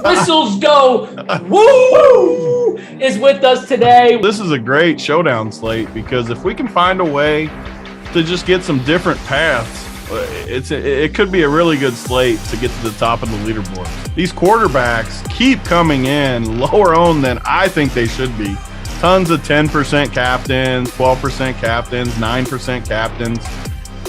Whistles Go Woo is with us today. This is a great showdown slate because if we can find a way to just get some different paths, it could be a really good slate to get to the top of the leaderboard. These quarterbacks keep coming in lower owned than I think they should be. Tons of 10% captains, 12% captains, 9% captains.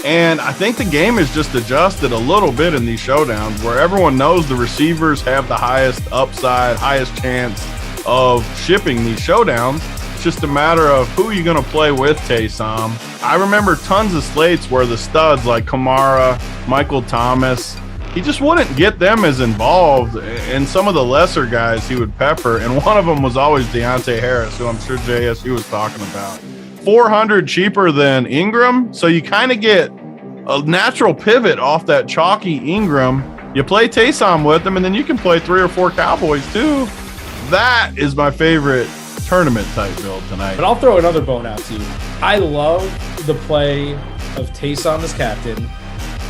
And I think the game is just adjusted a little bit in these showdowns where everyone knows the receivers have the highest upside, highest chance of shipping these showdowns. It's just a matter of who you're going to play with, Taysom. I remember tons of slates where the studs like Kamara, Michael Thomas, he just wouldn't get them as involved, and some of the lesser guys he would pepper, and one of them was always Deontay Harris, who I'm sure JSU was talking about. 400 cheaper than Ingram, so you kind of get a natural pivot off that chalky Ingram. You play Taysom with them, and then you can play 3 or 4 Cowboys too. That is my favorite tournament type build tonight. But I'll throw another bone out to you. I love the play of Taysom as captain,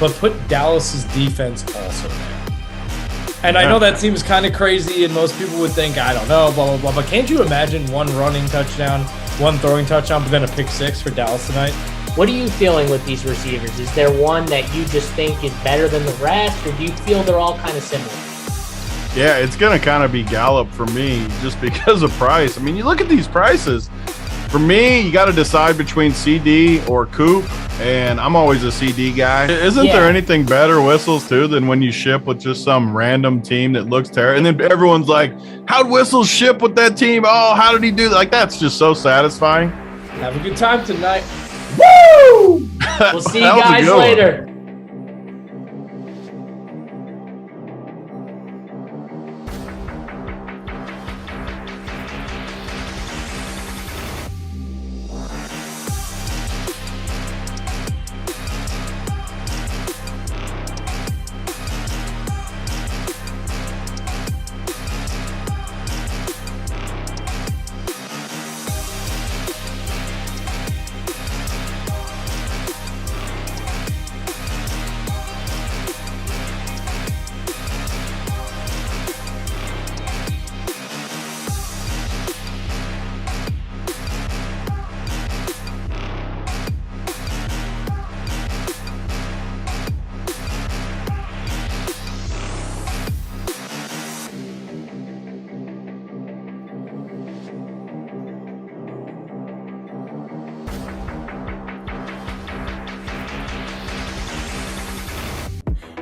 but put Dallas's defense also there. And I know that seems kind of crazy, and most people would think, I don't know, blah, blah, blah. But can't you imagine one running touchdown, one throwing touchdown, but then a pick 6 for Dallas tonight? What are you feeling with these receivers? Is there one that you just think is better than the rest, or do you feel they're all kind of similar? Yeah, it's going to kind of be Gallup for me just because of price. I mean, you look at these prices. For me, you got to decide between CD or Coop, and I'm always a CD guy. Isn't there anything better, Whistles, too, than when you ship with just some random team that looks terrible? And then everyone's like, how'd Whistles ship with that team? Oh, how did he do that? Like, that's just so satisfying. Have a good time tonight. Woo! We'll see you guys later.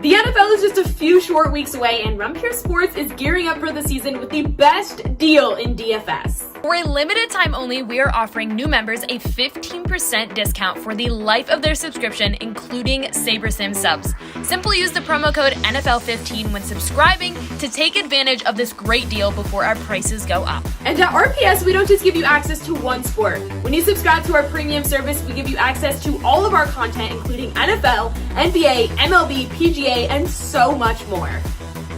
The NFL is just a few short weeks away, and Run Pure Sports is gearing up for the season with the best deal in DFS. For a limited time only, we are offering new members a 15% discount for the life of their subscription, including SaberSim subs. Simply use the promo code NFL15 when subscribing to take advantage of this great deal before our prices go up. And at RPS, we don't just give you access to one sport. When you subscribe to our premium service, we give you access to all of our content, including NFL, NBA, MLB, PGA, and so much more.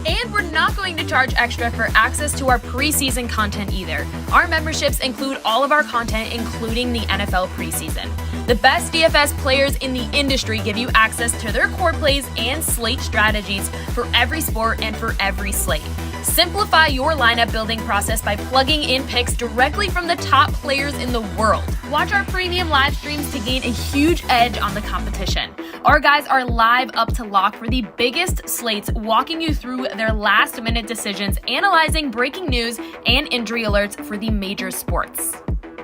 And we're not going to charge extra for access to our preseason content either. Our memberships include all of our content, including the NFL preseason. The best DFS players in the industry give you access to their core plays and slate strategies for every sport and for every slate. Simplify your lineup building process by plugging in picks directly from the top players in the world. Watch our premium live streams to gain a huge edge on the competition. Our guys are live up to lock for the biggest slates, walking you through their last-minute decisions, analyzing breaking news and injury alerts for the major sports.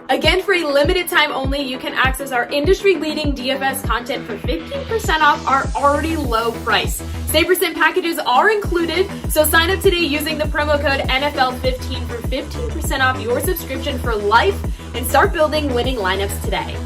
Again, for a limited time only, you can access our industry-leading DFS content for 15% off our already low price. SaberSim packages are included, so sign up today using the promo code NFL15 for 15% off your subscription for life and start building winning lineups today.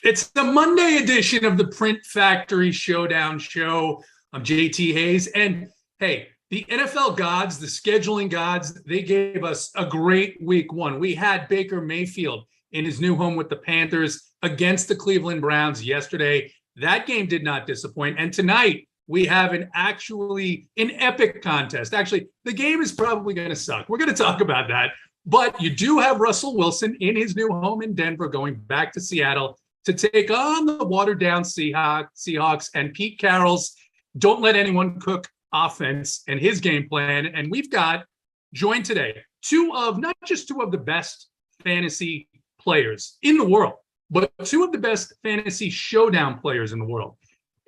It's the Monday edition of the Print Factory Showdown show. I'm JT Hayes. And hey, The NFL gods, the scheduling gods, they gave us a great week one. We had Baker Mayfield in his new home with the Panthers against the Cleveland Browns yesterday. That game did not disappoint. And tonight, we have an epic contest. Actually, the game is probably going to suck. We're going to talk about that. But you do have Russell Wilson in his new home in Denver going back to Seattle to take on the watered-down Seahawks and Pete Carroll's Don't Let Anyone Cook offense and his game plan. And we've got joined today not just two of the best fantasy players in the world, but two of the best fantasy showdown players in the world.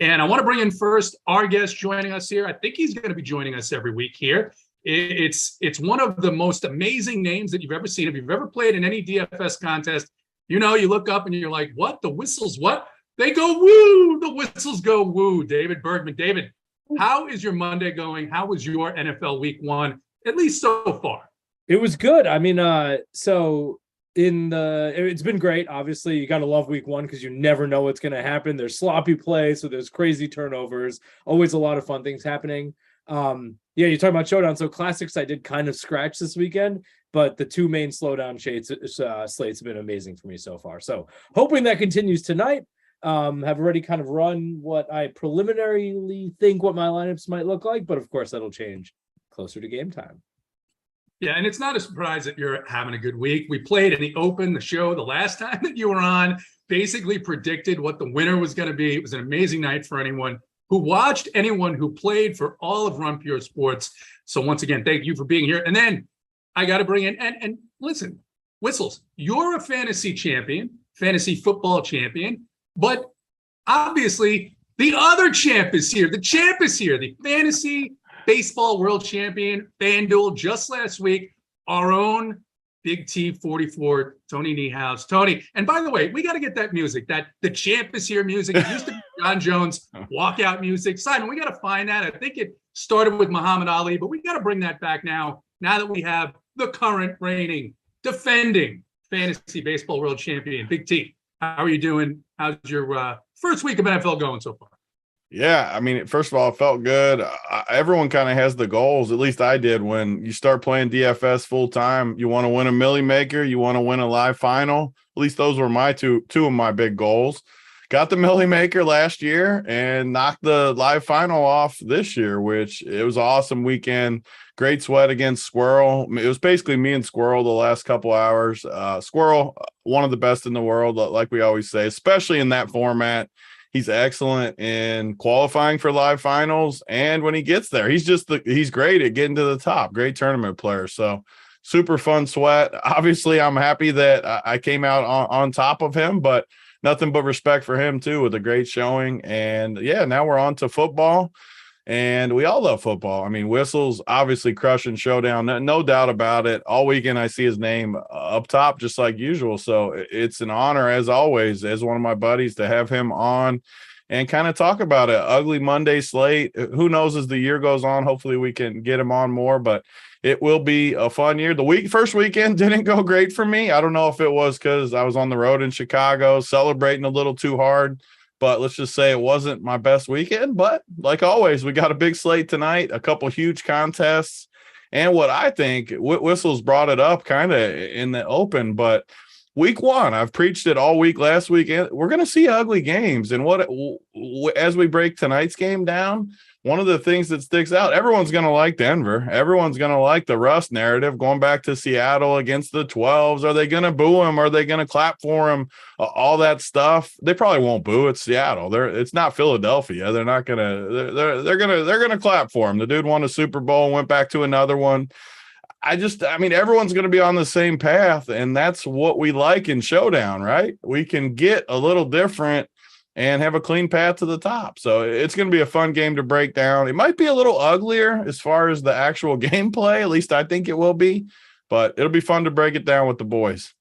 And I want to bring in first our guest joining us here. I think he's going to be joining us every week here. It's one of the most amazing names that you've ever seen. If you've ever played in any DFS contest, you look up and you're like, what? The whistles, what? They go woo! The whistles go woo. David Bergman. David, how is your Monday going? How was your NFL week one, at least so far? It was good. I mean, it's been great. Obviously, you got to love week one because you never know what's going to happen. There's sloppy play, so there's crazy turnovers. Always a lot of fun things happening. Yeah, you're talking about Showdown. So classics I did kind of scratch this weekend, but the two main slowdown slates have been amazing for me so far. So hoping that continues tonight. Have already kind of run what I preliminarily think what my lineups might look like, but of course that'll change closer to game time. Yeah, and it's not a surprise that you're having a good week. We played in the open, the show, the last time that you were on, basically predicted what the winner was going to be. It was an amazing night for anyone who watched, anyone who played for all of Run Pure Sports. So once again, thank you for being here. And then I got to bring in, and listen, Whistles, you're a fantasy champion, fantasy football champion, but obviously the other champ is here. The champ is here, the fantasy baseball world champion, FanDuel, just last week, our own Big T 44, Tony Niehaus. Tony, and by the way, we got to get that music, that the champ is here music. It used to be John Jones walkout music. Simon, we got to find that. I think it started with Muhammad Ali, but we got to bring that back now that we have the current reigning, defending fantasy baseball world champion, Big T. How are you doing? How's your first week of NFL going so far? Yeah, I mean, first of all, it felt good. Everyone kind of has the goals. At least I did. When you start playing DFS full time, you want to win a Millie Maker, you want to win a live final. At least those were my two of my big goals. Got the Millie Maker last year and knocked the live final off this year, which it was an awesome weekend. Great sweat against Squirrel. It was basically me and Squirrel the last couple hours. Squirrel, one of the best in the world, like we always say, especially in that format. He's excellent in qualifying for live finals. And when he gets there, he's great at getting to the top. Great tournament player. So super fun sweat. Obviously, I'm happy that I came out on top of him, but nothing but respect for him too, with a great showing. And yeah, now we're on to football. And we all love football. I mean, Whistles obviously crushing Showdown, no doubt about it. All weekend I see his name up top, just like usual. So it's an honor, as always, as one of my buddies, to have him on and kind of talk about it. Ugly Monday slate. Who knows as the year goes on? Hopefully we can get him on more, but it will be a fun year. First weekend didn't go great for me. I don't know if it was because I was on the road in Chicago, celebrating a little too hard. But let's just say it wasn't my best weekend. But like always, we got a big slate tonight, a couple huge contests. And what I think, Whistles brought it up kind of in the open, but week one, I've preached it all week last week. We're going to see ugly games. And as we break tonight's game down, one of the things that sticks out, everyone's going to like Denver. Everyone's going to like the Russ narrative going back to Seattle against the 12s. Are they going to boo him? Are they going to clap for him? All that stuff. They probably won't boo. It's Seattle. It's not Philadelphia. They're not going to, they're going to clap for him. The dude won a Super Bowl and went back to another one. I mean, everyone's going to be on the same path, and that's what we like in Showdown, right? We can get a little different and have a clean path to the top. So it's going to be a fun game to break down. It might be a little uglier as far as the actual gameplay. At least I think it will be, but it'll be fun to break it down with the boys.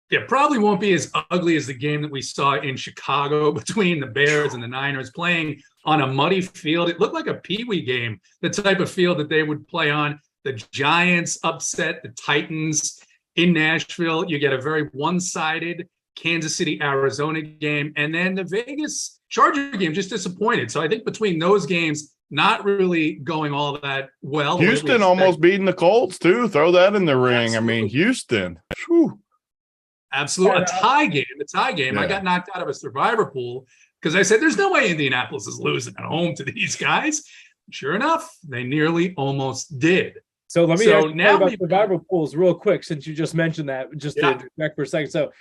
Yeah, probably won't be as ugly as the game that we saw in Chicago between the Bears and the Niners playing on a muddy field. It looked like a peewee game, the type of field that they would play on. The Giants upset the Titans in Nashville. You get a very one-sided Kansas City, Arizona game. And then the Vegas Charger game just disappointed. So I think between those games, not really going all that well. Houston almost beating the Colts too. Throw that in the ring. Absolutely. I mean, Houston. Whew. Absolutely. A tie game. Yeah. I got knocked out of a survivor pool because I said, there's no way Indianapolis is losing at home to these guys. Sure enough, they nearly almost did. So let me So ask now you about survivor pools real quick, since you just mentioned that, just to interject for a second. So,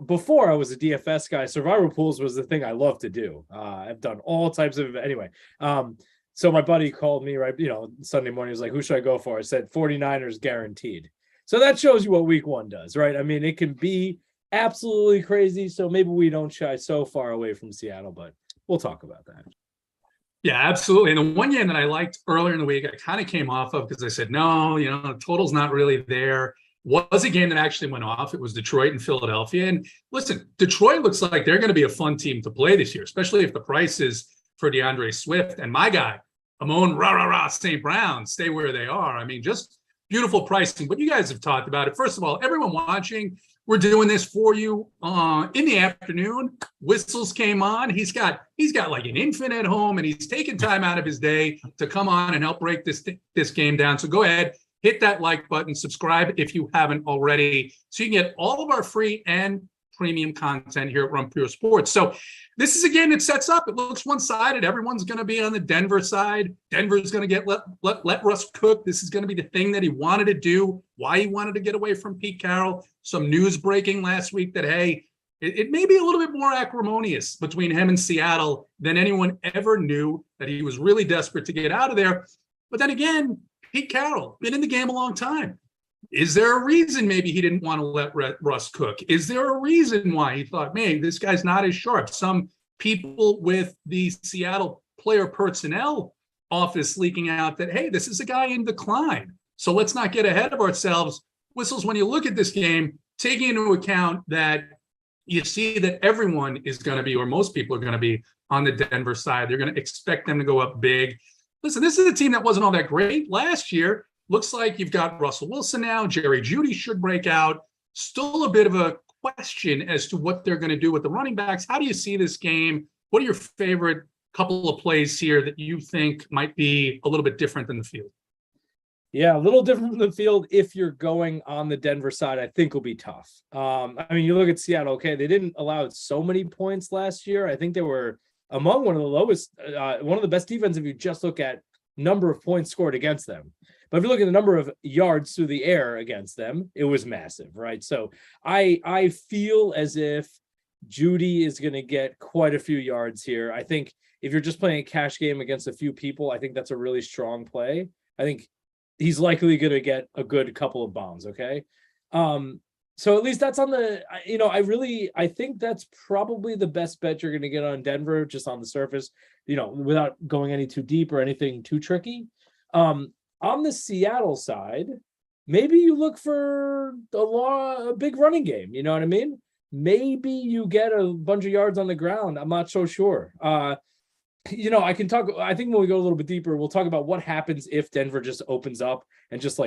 before I was a DFS guy, survivor pools was the thing I love to do. I've done all types of, anyway. So my buddy called me, right, Sunday morning. He was like, who should I go for? I said 49ers guaranteed. So that shows you what week one does, right? I mean, it can be absolutely crazy. So maybe we don't shy so far away from Seattle, but we'll talk about that. Yeah, absolutely. And the one game that I liked earlier in the week, I kind of came off of because I said, no, the total's not really there. Was a game that actually went off. It was Detroit and Philadelphia. And listen, Detroit looks like they're going to be a fun team to play this year, especially if the prices for DeAndre Swift and my guy, Amon St. Brown, stay where they are. I mean, just beautiful pricing. But you guys have talked about it. First of all, everyone watching, we're doing this for you in the afternoon. Whistles came on. He's got like an infant at home, and he's taking time out of his day to come on and help break this game down. So go ahead, hit that like button, subscribe if you haven't already, so you can get all of our free and premium content here at Run Pure Sports. So this is a game that sets up. It looks one-sided. Everyone's going to be on the Denver side. Denver's going to get let Russ cook. This is going to be the thing that he wanted to do, why he wanted to get away from Pete Carroll. Some news breaking last week that, hey, it may be a little bit more acrimonious between him and Seattle than anyone ever knew, that he was really desperate to get out of there. But then again, Pete Carroll, been in the game a long time. Is there a reason maybe he didn't want to let Russ cook? Is there a reason why he thought, man, this guy's not as sharp? Some people with the Seattle player personnel office leaking out that, hey, this is a guy in decline, so let's not get ahead of ourselves. Whistles, when you look at this game, taking into account that you see that everyone is going to be, or most people are going to be on the Denver side, they're going to expect them to go up big. Listen, this is a team that wasn't all that great last year. Looks like you've got Russell Wilson now. Jerry Jeudy should break out. Still a bit of a question as to what they're going to do with the running backs. How do you see this game? What are your favorite couple of plays here that you think might be a little bit different than the field? Yeah, a little different from the field. If you're going on the Denver side, I think will be tough. I mean, you look at Seattle, okay, they didn't allow so many points last year. I think they were among one of the lowest, one of the best defense if you just look at number of points scored against them. But if you look at the number of yards through the air against them, it was massive, right? So I feel as if Jeudy is going to get quite a few yards here. I think if you're just playing a cash game against a few people, I think that's a really strong play. I think he's likely going to get a good couple of bombs, okay? So at least that's on the, I think that's probably the best bet you're going to get on Denver, just on the surface, without going any too deep or anything too tricky. On the Seattle side, maybe you look for a big running game. You know what I mean? Maybe you get a bunch of yards on the ground. I'm not so sure. I can talk. I think when we go a little bit deeper, we'll talk about what happens if Denver just opens up and just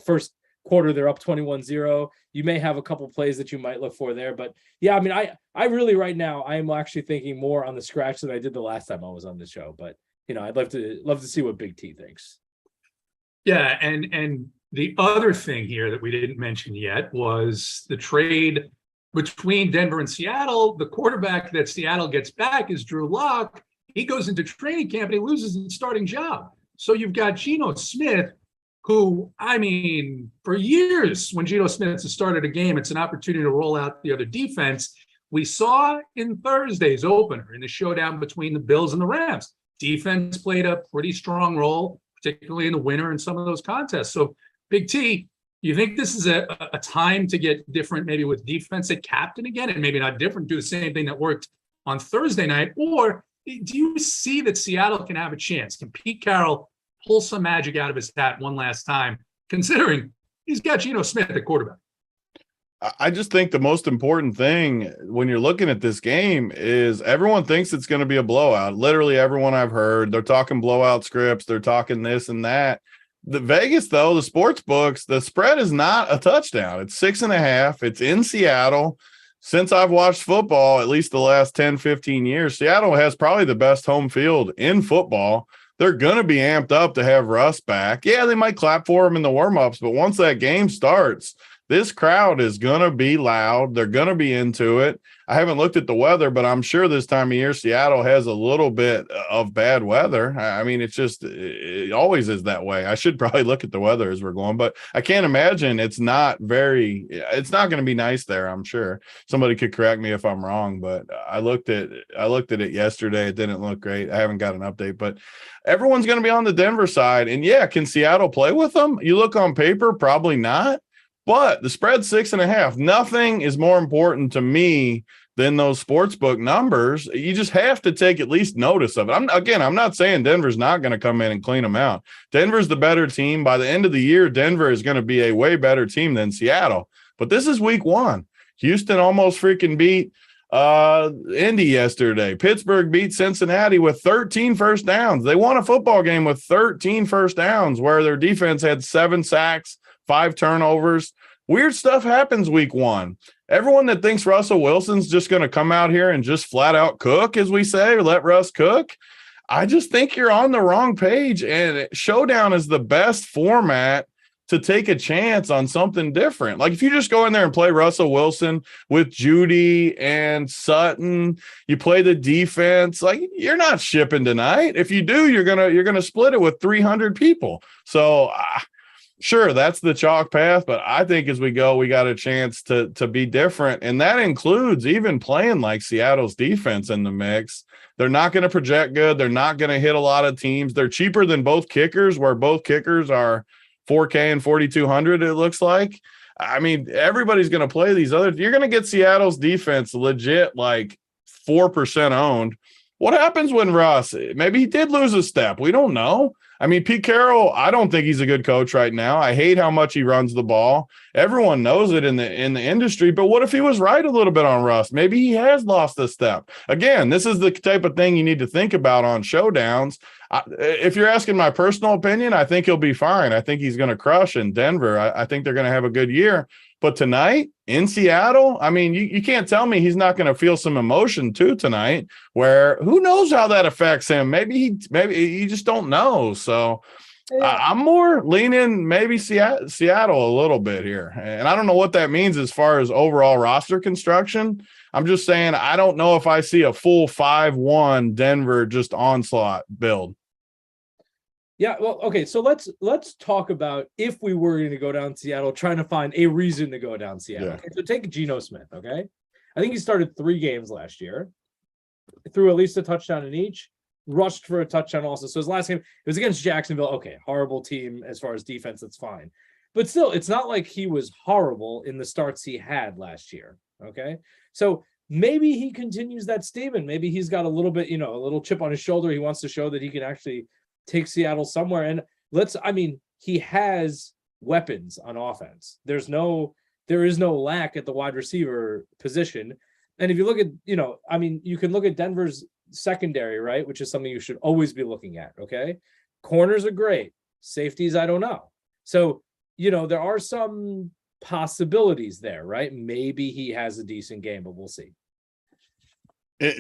first quarter, they're up 21-0. You may have a couple plays that you might look for there. But yeah, I mean, I really right now, I am actually thinking more on the scratch than I did the last time I was on the show. But, I'd love to see what Big T thinks. Yeah, and the other thing here that we didn't mention yet was the trade between Denver and Seattle. The quarterback that Seattle gets back is Drew Lock. He goes into training camp and he loses his starting job. So you've got Geno Smith, who, I mean, for years when Geno Smith has started a game, it's an opportunity to roll out the other defense. We saw in Thursday's opener in the showdown between the Bills and the Rams. Defense played a pretty strong role, particularly in the winter and some of those contests. So, Big T, you think this is a time to get different, maybe with defense at captain again, and maybe not different, do the same thing that worked on Thursday night? Or do you see that Seattle can have a chance? Can Pete Carroll pull some magic out of his hat one last time, considering he's got Geno Smith at quarterback? I just think the most important thing when you're looking at this game is everyone thinks it's going to be a blowout. Literally everyone I've heard, they're talking blowout scripts. They're talking this and that. The Vegas, though, the sports books, the spread is not a touchdown. It's 6.5. It's in Seattle. since I've watched football, at least the last 10, 15 years, Seattle has probably the best home field in football. They're going to be amped up to have Russ back. Yeah, they might clap for him in the warmups, but once that game starts, this crowd is going to be loud. They're going to be into it. I haven't looked at the weather, but I'm sure this time of year, Seattle has a little bit of bad weather. I mean, it always is that way. I should probably look at the weather as we're going, but I can't imagine it's not going to be nice there. I'm sure somebody could correct me if I'm wrong, but I looked at it yesterday. It didn't look great. I haven't got an update, but everyone's going to be on the Denver side. And yeah, can Seattle play with them? You look on paper, probably not. But the spread's 6.5. Nothing is more important to me than those sportsbook numbers. You just have to take at least notice of it. I'm not saying Denver's not going to come in and clean them out. Denver's the better team. By the end of the year, Denver is going to be a way better team than Seattle. But this is week 1. Houston almost freaking beat Indy yesterday. Pittsburgh beat Cincinnati with 13 first downs. They won a football game with 13 first downs where their defense had 7 sacks, 5 turnovers. Weird stuff happens week 1. Everyone that thinks Russell Wilson's just going to come out here and just flat out cook, as we say, or let Russ cook, I just think you're on the wrong page. And Showdown is the best format to take a chance on something different. Like if you just go in there and play Russell Wilson with Judy and Sutton, you play the defense, like you're not shipping tonight. If you do, you're going to split it with 300 people. So sure, that's the chalk path, but I think as we go, we got a chance to be different, and that includes even playing like Seattle's defense in the mix. They're not going to project good. They're not going to hit a lot of teams. They're cheaper than both kickers, where both kickers are $4K and $4,200, it looks like. I mean, everybody's going to play these other – you're going to get Seattle's defense legit like 4% owned. What happens when Russ – maybe he did lose a step. We don't know. I mean, Pete Carroll, I don't think he's a good coach right now. I hate how much he runs the ball. Everyone knows it in the industry, but what if he was right a little bit on Russ? Maybe he has lost a step. Again, this is the type of thing you need to think about on showdowns. If you're asking my personal opinion, I think he'll be fine. I think he's going to crush in Denver. I think they're going to have a good year. But tonight in Seattle, I mean, you can't tell me he's not going to feel some emotion too tonight, where who knows how that affects him. Maybe you just don't know. So I'm more leaning maybe Seattle a little bit here. And I don't know what that means as far as overall roster construction. I'm just saying, I don't know if I see a full 5-1 Denver just onslaught build. Yeah, well, okay, so let's talk about if we were going to go down Seattle, trying to find a reason to go down Seattle. Yeah. Okay, so take Geno Smith, okay? I think he started 3 games last year, threw at least a touchdown in each, rushed for a touchdown also. So his last game, it was against Jacksonville. Okay, horrible team as far as defense, that's fine. But still, it's not like he was horrible in the starts he had last year, okay? So maybe he continues that statement. Maybe he's got a little bit, a little chip on his shoulder. He wants to show that he can actually take Seattle somewhere. And he has weapons on offense. There is no lack at the wide receiver position. And if you look at, you can look at Denver's secondary, right? Which is something you should always be looking at. Okay. Corners are great. Safeties, I don't know. So, there are some possibilities there, right? Maybe he has a decent game, but we'll see.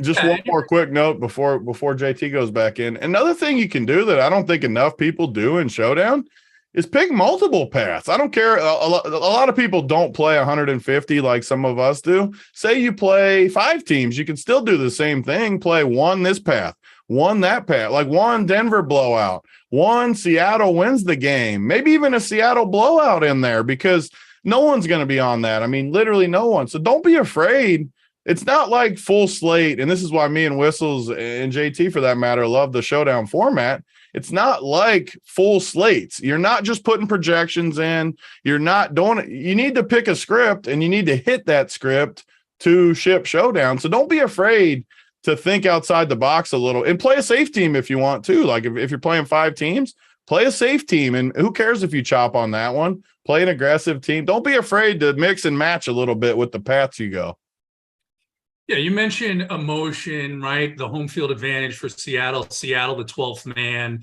Just one more quick note before JT goes back in. Another thing you can do that I don't think enough people do in Showdown is pick multiple paths. I don't care. A lot of people don't play 150 like some of us do. Say you play 5 teams, you can still do the same thing. Play 1 this path, 1 that path, like 1 Denver blowout, 1 Seattle wins the game, maybe even a Seattle blowout in there, because no one's going to be on that. I mean, literally no one. So don't be afraid. It's not like full slate, and this is why me and Whistles and JT, for that matter, love the Showdown format. It's not like full slates. You're not just putting projections in. You're not doing it. You need to pick a script, and you need to hit that script to ship Showdown. So don't be afraid to think outside the box a little and play a safe team if you want to. Like if you're playing 5 teams, play a safe team, and who cares if you chop on that one? Play an aggressive team. Don't be afraid to mix and match a little bit with the paths you go. Yeah, you mentioned emotion, right? The home field advantage for Seattle, the 12th man.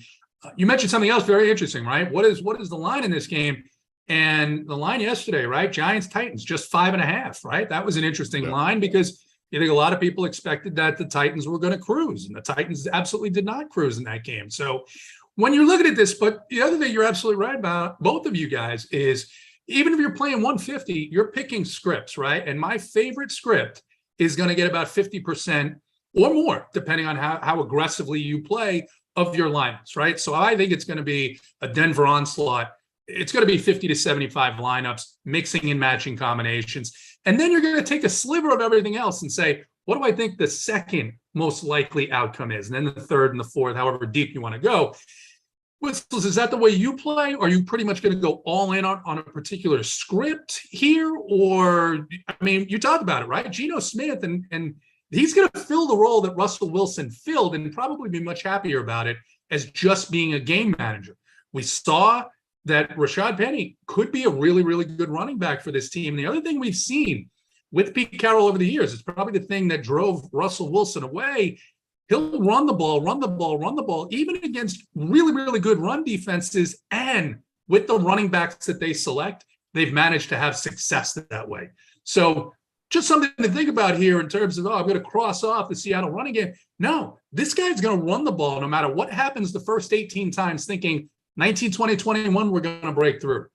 You mentioned something else very interesting, right? What is the line in this game? And the line yesterday, right? Giants Titans, just 5.5, right? That was an interesting line because I think a lot of people expected that the Titans were going to cruise, and the Titans absolutely did not cruise in that game. So when you're looking at this, but the other thing you're absolutely right about, both of you guys, is even if you're playing 150, you're picking scripts, right? And my favorite script is going to get about 50% or more, depending on how aggressively you play of your lineups, right? So I think it's going to be a Denver onslaught. It's going to be 50 to 75 lineups, mixing and matching combinations. And then you're going to take a sliver of everything else and say, what do I think the second most likely outcome is? And then the third and the fourth, however deep you want to go. Whistles, is that the way you play? Are you pretty much going to go all in on a particular script here? Or, I mean, you talked about it, right? Geno Smith, and he's going to fill the role that Russell Wilson filled and probably be much happier about it as just being a game manager. We saw that Rashad Penny could be a really, really good running back for this team. And the other thing we've seen with Pete Carroll over the years, it's probably the thing that drove Russell Wilson away. He'll run the ball, even against really, really good run defenses. And with the running backs that they select, they've managed to have success that way. So just something to think about here in terms of, I'm going to cross off the Seattle running game. No, this guy's going to run the ball no matter what happens the first 18 times, thinking 19, 20, 21, we're going to break through.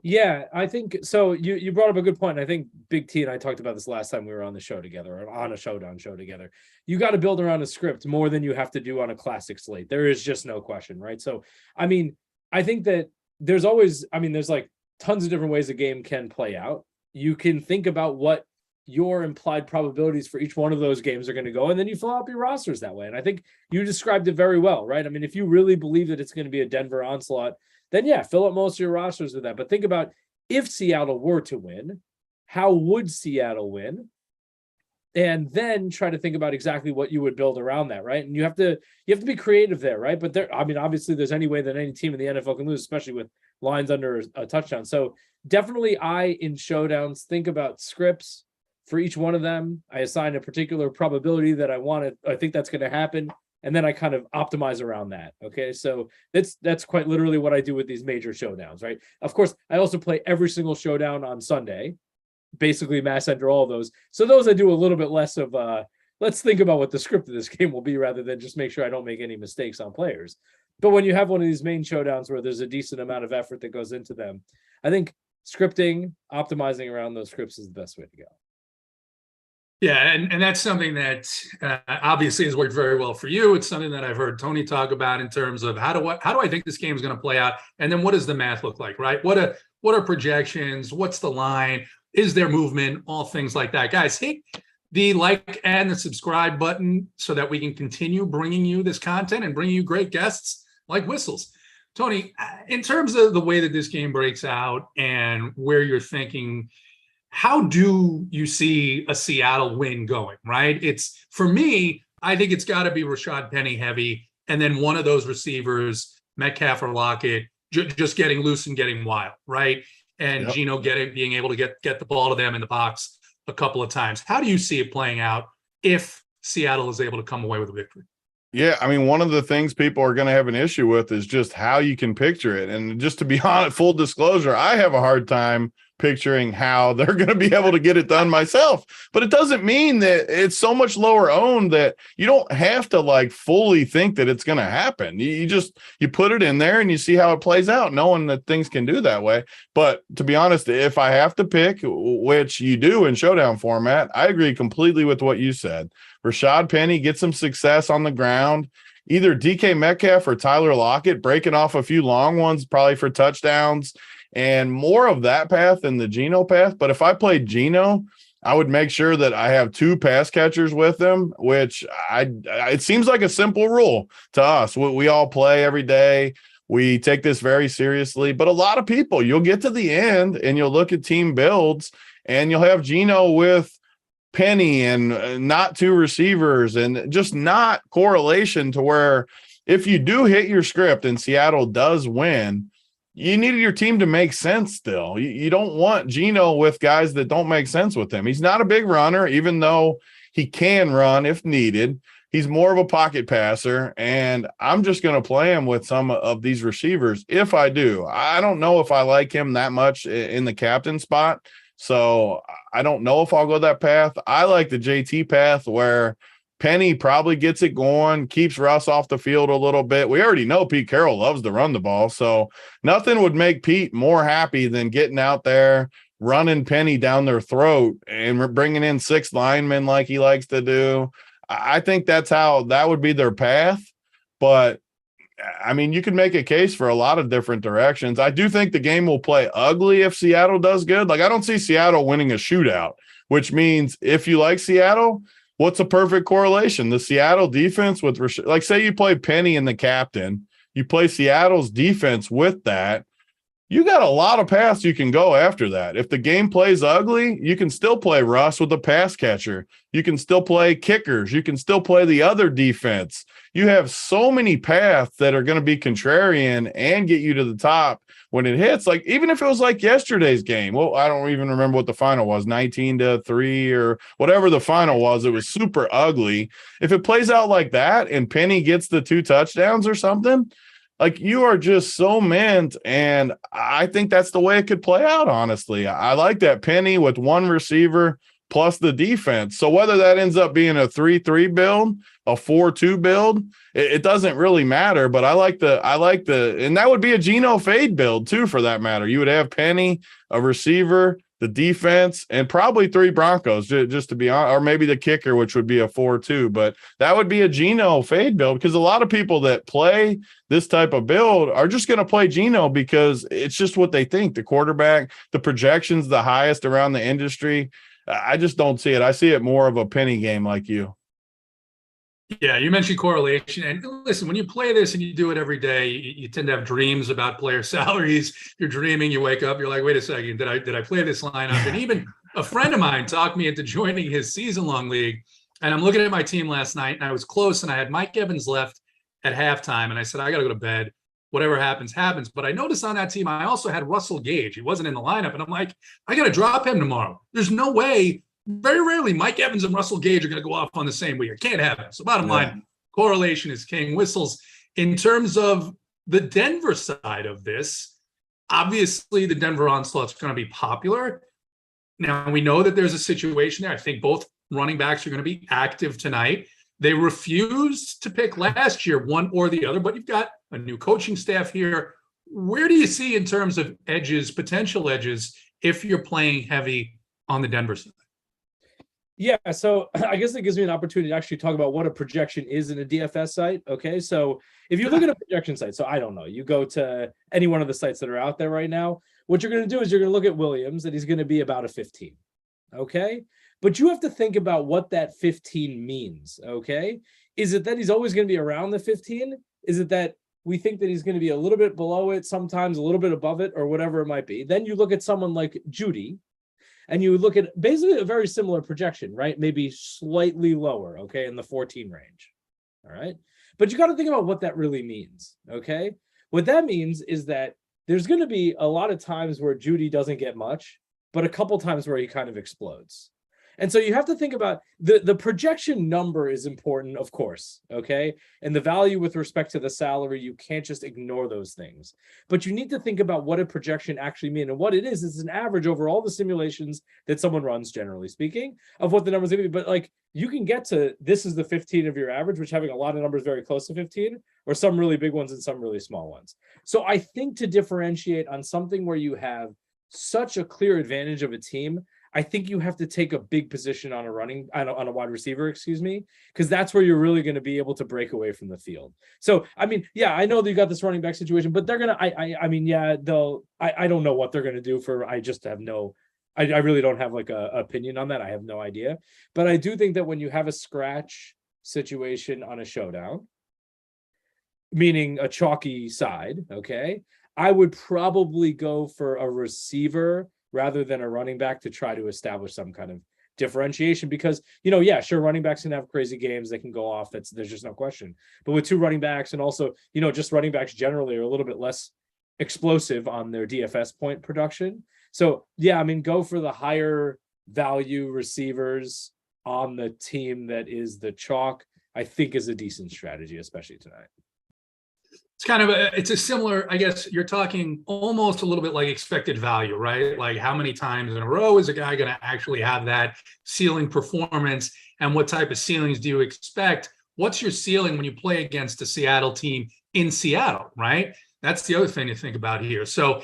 Yeah, I think so. You brought up a good point. I think Big T and I talked about this last time we were on the show together, or on a Showdown show together. You got to build around a script more than you have to do on a classic slate. There is just no question, right? So, I mean, I think that there's like tons of different ways a game can play out. You can think about what your implied probabilities for each one of those games are going to go, and then you fill out your rosters that way. And I think you described it very well, right? I mean, if you really believe that it's going to be a Denver onslaught, then yeah, fill up most of your rosters with that. But think about if Seattle were to win, how would Seattle win? And then try to think about exactly what you would build around that, right? And you have to be creative there, right? But obviously there's any way that any team in the NFL can lose, especially with lines under a touchdown. So definitely in showdowns, think about scripts for each one of them. I assign a particular probability that I think that's going to happen. And then I kind of optimize around that. Okay. So that's quite literally what I do with these major showdowns, right? Of course, I also play every single showdown on Sunday, basically mass enter all of those. So those I do a little bit less of, let's think about what the script of this game will be rather than just make sure I don't make any mistakes on players. But when you have one of these main showdowns where there's a decent amount of effort that goes into them, I think scripting, optimizing around those scripts is the best way to go. Yeah, and that's something that obviously has worked very well for you. It's something that I've heard Tony talk about in terms of how do I think this game is going to play out, and then what does the math look like, right? What are projections? What's the line? Is there movement? All things like that. Guys, hit the like and the subscribe button so that we can continue bringing you this content and bringing you great guests like Whistles. Tony, in terms of the way that this game breaks out and where you're thinking, how do you see a Seattle win going, right? It's, for me, I think it's got to be Rashad Penny heavy, and then one of those receivers, Metcalf or Lockett, just getting loose and getting wild, right? And Geno being able to get the ball to them in the box a couple of times. How do you see it playing out if Seattle is able to come away with a victory? Yeah, I mean, one of the things people are going to have an issue with is just how you can picture it. And just to be honest, full disclosure, I have a hard time picturing how they're going to be able to get it done myself. But it doesn't mean that it's so much lower owned that you don't have to like fully think that it's going to happen. You put it in there and you see how it plays out, knowing that things can do that way. But to be honest, if I have to pick, which you do in showdown format, I agree completely with what you said. Rashad Penny gets some success on the ground, either DK Metcalf or Tyler Lockett breaking off a few long ones, probably for touchdowns, and more of that path than the Geno path. But if I played Geno, I would make sure that I have two pass catchers with him, which it seems like a simple rule to us. We all play every day. We take this very seriously, but a lot of people, you'll get to the end and you'll look at team builds and you'll have Geno with Penny and not two receivers and just not correlation to where if you do hit your script and Seattle does win, you needed your team to make sense still. You don't want Geno with guys that don't make sense with him. He's not a big runner, even though he can run if needed. He's more of a pocket passer, and I'm just going to play him with some of these receivers if I do. I don't know if I like him that much in the captain spot, so I don't know if I'll go that path. I like the JT path where Penny probably gets it going, keeps Russ off the field a little bit. We already know Pete Carroll loves to run the ball, so nothing would make Pete more happy than getting out there, running Penny down their throat and bringing in 6 linemen like he likes to do. I think that's how that would be their path. But, I mean, you can make a case for a lot of different directions. I do think the game will play ugly if Seattle does good. Like, I don't see Seattle winning a shootout, which means if you like Seattle, what's a perfect correlation? The Seattle defense with, like, say you play Penny and the captain, you play Seattle's defense with that, you got a lot of paths you can go after that. If the game plays ugly, you can still play Russ with a pass catcher. You can still play kickers. You can still play the other defense. You have so many paths that are going to be contrarian and get you to the top when it hits. Like, even if it was like yesterday's game, well, I don't even remember what the final was, 19-3 or whatever the final was. It was super ugly. If it plays out like that and Penny gets the 2 touchdowns or something, like, you are just so meant, and I think that's the way it could play out, honestly. I like that Penny with 1 receiver plus the defense. So whether that ends up being a 3-3 build, a 4-2 build, it doesn't really matter. But I like the, and that would be a Geno fade build too, for that matter. You would have Penny, a receiver, the defense, and probably 3 Broncos, just to be honest, or maybe the kicker, which would be a 4-2. But that would be a Geno fade build, because a lot of people that play this type of build are just going to play Geno because it's just what they think. The quarterback, the projections, the highest around the industry. I just don't see it. I see it more of a Penny game like you. Yeah, you mentioned correlation. And listen, when you play this and you do it every day, you tend to have dreams about player salaries. You're dreaming, you wake up, you're like, wait a second, did I play this lineup? And even a friend of mine talked me into joining his season-long league. And I'm looking at my team last night, and I was close, and I had Mike Evans left at halftime. And I said, I got to go to bed. Whatever happens, happens. But I noticed on that team, I also had Russell Gage. He wasn't in the lineup. And I'm like, I got to drop him tomorrow. There's no way. Very rarely Mike Evans and Russell Gage are going to go off on the same week. It can't happen. So bottom line, correlation is king. Whistles. In terms of the Denver side of this, obviously the Denver onslaught is going to be popular. Now, we know that there's a situation there. I think both running backs are going to be active tonight. They refused to pick last year, one or the other, but you've got a new coaching staff here. Where do you see in terms of edges, potential edges, if you're playing heavy on the Denver side? Yeah, so I guess it gives me an opportunity to actually talk about what a projection is in a DFS site. Okay, so if you look at a projection site, so I don't know, you go to any one of the sites that are out there right now, what you're going to do is you're going to look at Williams, and he's going to be about a 15. Okay, but you have to think about what that 15 means. Okay, is it that he's always going to be around the 15? Is it that we think that he's going to be a little bit below it, sometimes a little bit above it, or whatever it might be? Then you look at someone like Judy, and you look at basically a very similar projection, right? Maybe slightly lower, okay, in the 14 range, all right? But you got to think about what that really means, okay? What that means is that there's going to be a lot of times where Judy doesn't get much, but a couple times where he kind of explodes. And so you have to think about the projection number is important, of course, okay? And the value with respect to the salary, you can't just ignore those things. But you need to think about what a projection actually means. And what it is an average over all the simulations that someone runs, generally speaking, of what the number's going to be. But like, you can get to, this is the 15 of your average, which having a lot of numbers very close to 15, or some really big ones and some really small ones. So I think to differentiate on something where you have such a clear advantage of a team, I think you have to take a big position on a wide receiver, because that's where you're really going to be able to break away from the field. So, I mean, yeah, I know that you got this running back situation, but they're going to, I don't know what they're going to do I really don't have like a opinion on that. I have no idea, but I do think that when you have a scratch situation on a showdown, meaning a chalky side, okay, I would probably go for a receiver rather than a running back to try to establish some kind of differentiation, because, yeah, sure, running backs can have crazy games. They can go off. There's just no question. But with 2 running backs, and also, just running backs generally are a little bit less explosive on their DFS point production. So, yeah, I mean, go for the higher value receivers on the team that is the chalk. I think is a decent strategy, especially tonight. It's kind of it's a similar, I guess you're talking almost a little bit like expected value, right? Like how many times in a row is a guy going to actually have that ceiling performance, and what type of ceilings do you expect? What's your ceiling when you play against a Seattle team in Seattle, right? That's the other thing to think about here. So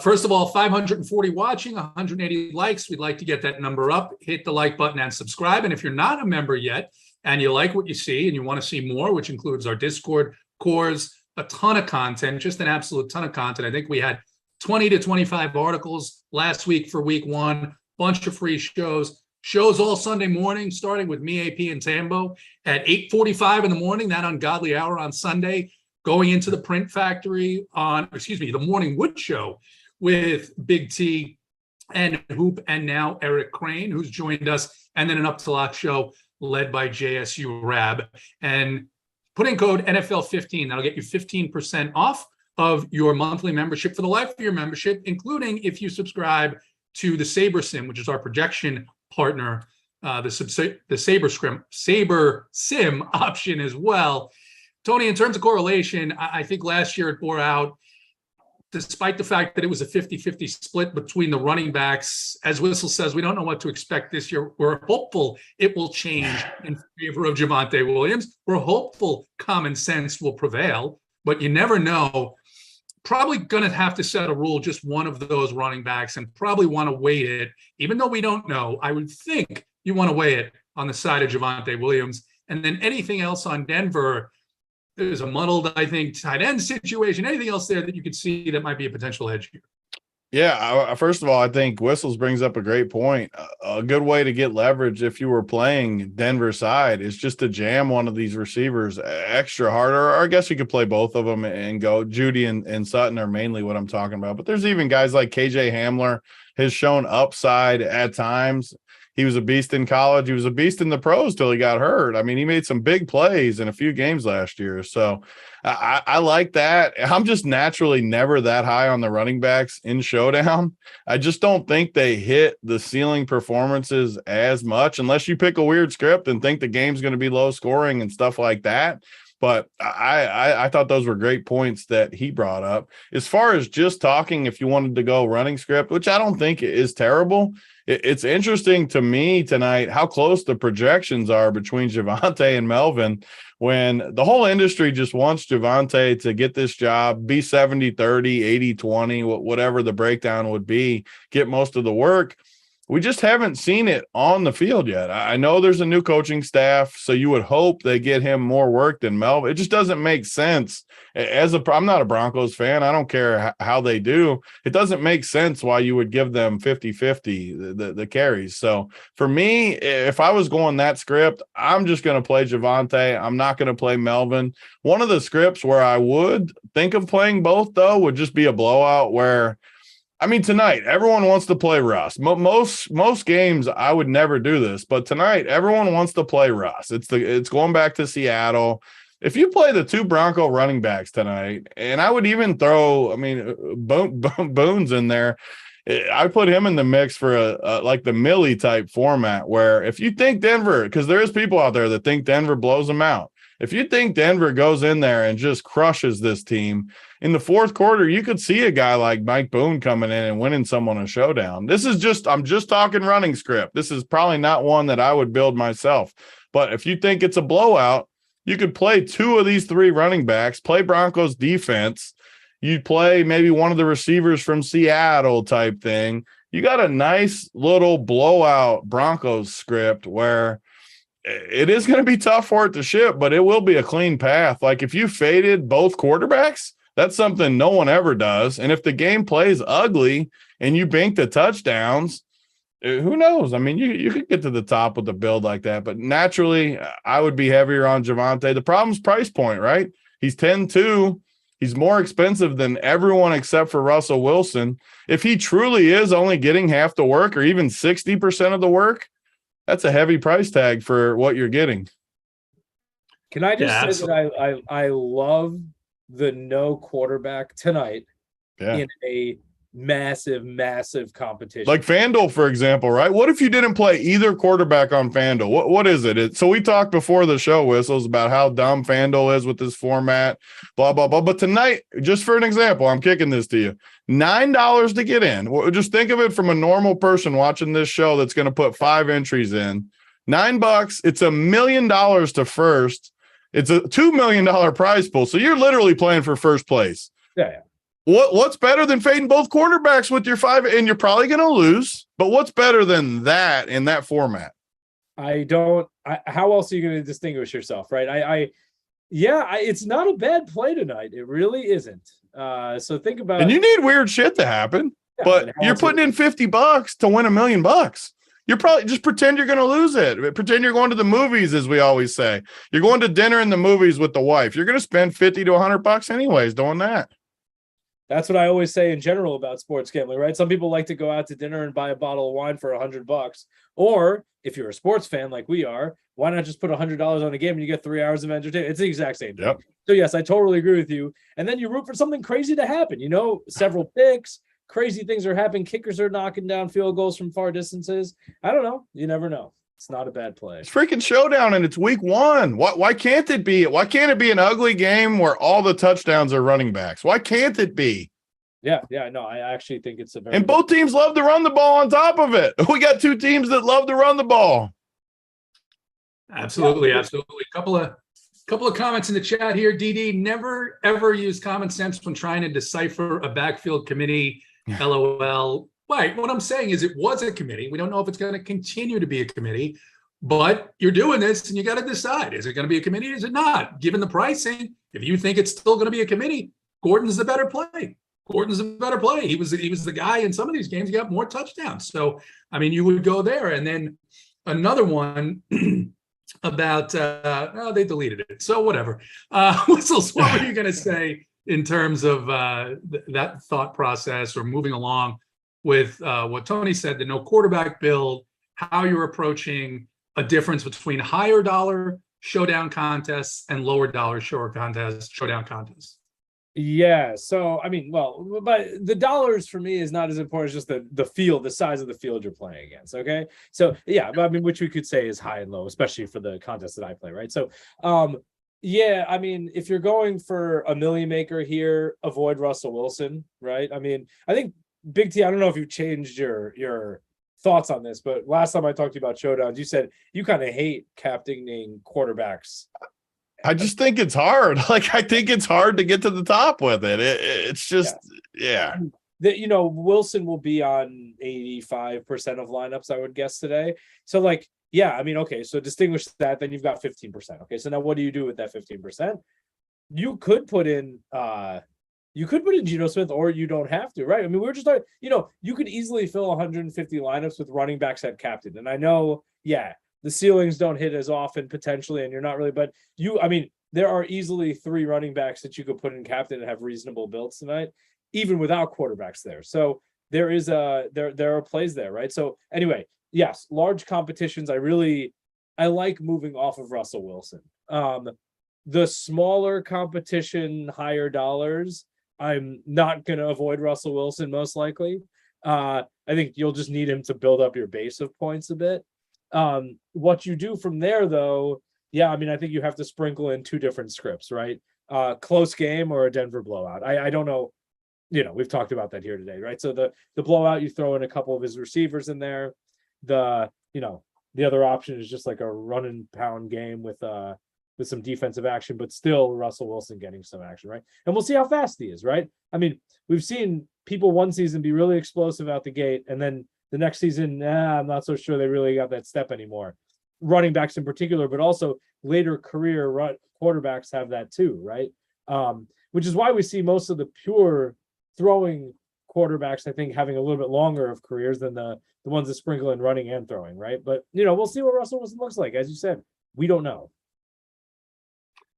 first of all, 540 watching, 180 likes. We'd like to get that number up. Hit the like button and subscribe. And if you're not a member yet and you like what you see and you want to see more, which includes our Discord, cores, a ton of content, just an absolute ton of content. I think we had 20 to 25 articles last week for week one, bunch of free shows all Sunday morning, starting with me, AP, and Tambo at 8:45 in the morning, that ungodly hour on Sunday, going into the Print Factory on, the Morning Wood Show with Big T and Hoop, and now Eric Crane, who's joined us, and then an Up to Lock show led by JSURab. And put in code NFL15. That'll get you 15% off of your monthly membership for the life of your membership, including if you subscribe to the Saber Sim, which is our projection partner, the Saber Sim option as well. Tony, in terms of correlation, I think last year it bore out, despite the fact that it was a 50-50 split between the running backs. As Whistle says, we don't know what to expect this year. We're hopeful it will change in favor of Javonte Williams. We're hopeful common sense will prevail, but you never know. Probably going to have to set a rule, just one of those running backs, and probably want to weight it. Even though we don't know, I would think you want to weigh it on the side of Javonte Williams. And then anything else on Denver, there's a muddled, I think, tight end situation. Anything else there that you could see that might be a potential edge here? Yeah, first of all, I think Whistles brings up a great point. A good way to get leverage if you were playing Denver side is just to jam one of these receivers extra hard, or I guess you could play both of them and go. Judy and Sutton are mainly what I'm talking about, but there's even guys like KJ Hamler has shown upside at times. He was a beast in college. He was a beast in the pros till he got hurt. I mean, he made some big plays in a few games last year. So I like that. I'm just naturally never that high on the running backs in Showdown. I just don't think they hit the ceiling performances as much unless you pick a weird script and think the game's going to be low scoring and stuff like that. But I thought those were great points that he brought up. As far as just talking, if you wanted to go running script, which I don't think is terrible, it's interesting to me tonight how close the projections are between Javonte and Melvin, when the whole industry just wants Javonte to get this job, be 70-30, 80-20, whatever the breakdown would be, get most of the work. We just haven't seen it on the field yet. I know there's a new coaching staff, so you would hope they get him more work than Melvin. It just doesn't make sense. I'm not a Broncos fan. I don't care how they do. It doesn't make sense why you would give them 50-50 the carries. So for me, if I was going that script, I'm just going to play Javonte. I'm not going to play Melvin. One of the scripts where I would think of playing both, though, would just be a blowout where, I mean, tonight, everyone wants to play Russ. Most games, I would never do this, but tonight, everyone wants to play Russ. It's going back to Seattle. If you play the two Bronco running backs tonight, and I would even throw, Boone's in there, I put him in the mix for like the Millie type format, where if you think Denver, because there's people out there that think Denver blows them out. If you think Denver goes in there and just crushes this team, in the fourth quarter, you could see a guy like Mike Boone coming in and winning someone a showdown. I'm just talking running script. This is probably not one that I would build myself. But if you think it's a blowout, you could play two of these three running backs, play Broncos defense. You'd play maybe one of the receivers from Seattle type thing. You got a nice little blowout Broncos script where it is going to be tough for it to ship, but it will be a clean path. Like if you faded both quarterbacks, that's something no one ever does. And if the game plays ugly and you bank the touchdowns, who knows? I mean, you could get to the top with a build like that, but naturally I would be heavier on Javonte. The problem's price point, right? He's 10-2. He's more expensive than everyone except for Russell Wilson. If he truly is only getting half the work or even 60% of the work, that's a heavy price tag for what you're getting. Can I just say that I love the no quarterback tonight in a massive competition. Like FanDuel, for example, right? What if you didn't play either quarterback on FanDuel? What is it? So we talked before the show, Whistles, about how dumb FanDuel is with this format, blah, blah, blah. But tonight, just for an example, I'm kicking this to you. $9 to get in. Just think of it from a normal person watching this show that's going to put 5 entries in. $9, it's $1 million to first. It's a $2 million prize pool. So you're literally playing for first place. Yeah. What's better than fading both quarterbacks with your 5? And you're probably going to lose, but what's better than that in that format? How else are you going to distinguish yourself, right? It's not a bad play tonight. It really isn't. So think about, and you need weird shit to happen, but you're putting in $50 to win $1 million. You're probably just pretend you're going to lose it. Pretend you're going to the movies, as we always say. You're going to dinner and the movies with the wife. You're going to spend $50 to $100 anyways doing that. That's what I always say in general about sports gambling, right? Some people like to go out to dinner and buy a bottle of wine for $100. Or if you're a sports fan like we are, why not just put $100 on a game and you get 3 hours of entertainment? It's the exact same thing. Yep. So yes, I totally agree with you. And then you root for something crazy to happen. Several picks, crazy things are happening. Kickers are knocking down field goals from far distances. I don't know. You never know. It's not a bad play. It's freaking showdown, and it's week 1. Why can't it be? Why can't it be an ugly game where all the touchdowns are running backs? Why can't it be? Yeah, no, I actually think it's a very. And both teams love to run the ball on top of it. We got 2 teams that love to run the ball. Absolutely. Couple of comments in the chat here. DD, never ever use common sense when trying to decipher a backfield committee. LOL. Right. What I'm saying is it was a committee. We don't know if it's going to continue to be a committee, but you're doing this and you got to decide, is it going to be a committee? Is it not? Given the pricing, if you think it's still going to be a committee, Gordon's the better play. He was the guy in some of these games. He got more touchdowns. So, I mean, you would go there. And then another one about, they deleted it. So whatever. Whistles, what were you going to say in terms of that thought process or moving along with what Tony said, the no quarterback build, how you're approaching a difference between higher dollar showdown contests and lower dollar showdown contests? Yeah. So, I mean, but the dollars for me is not as important as just the field, the size of the field you're playing against. Okay. So, yeah, I mean, which we could say is high and low, especially for the contest that I play. Right. So, yeah, I mean, if you're going for a million maker here, avoid Russell Wilson. Right. I mean, I think Big T, I don't know if you've changed your thoughts on this, but last time I talked to you about showdowns, you said you kind of hate captaining quarterbacks. I just think it's hard. Like, I think it's hard to get to the top with it. It's just, yeah. Wilson will be on 85% of lineups, I would guess, today. So, yeah, I mean, okay, so distinguish that, then you've got 15%. Okay, so now what do you do with that 15%? You could put in Geno Smith, or you don't have to, right? I mean, we're just talking, you could easily fill 150 lineups with running backs at captain. And I know, yeah, the ceilings don't hit as often potentially, and you're not really, but there are easily 3 running backs that you could put in captain and have reasonable builds tonight, even without quarterbacks there. So there are plays there, right? So anyway, yes, large competitions. I like moving off of Russell Wilson. The smaller competition, higher dollars, I'm not going to avoid Russell Wilson most likely. I think you'll just need him to build up your base of points a bit. What you do from there, though, yeah, I mean, I think you have to sprinkle in 2 different scripts, right? Close game or a Denver blowout. I don't know. We've talked about that here today, right? So the blowout, you throw in a couple of his receivers in there. The other option is just like a run and pound game with some defensive action, but still Russell Wilson getting some action, right? And we'll see how fast he is, right? I mean, we've seen people one season be really explosive out the gate, and then the next season, I'm not so sure they really got that step anymore. Running backs in particular, but also later career quarterbacks have that too, right? Which is why we see most of the pure throwing quarterbacks, I think, having a little bit longer of careers than the ones that sprinkle in running and throwing, right? But, we'll see what Russell Wilson looks like. As you said, we don't know.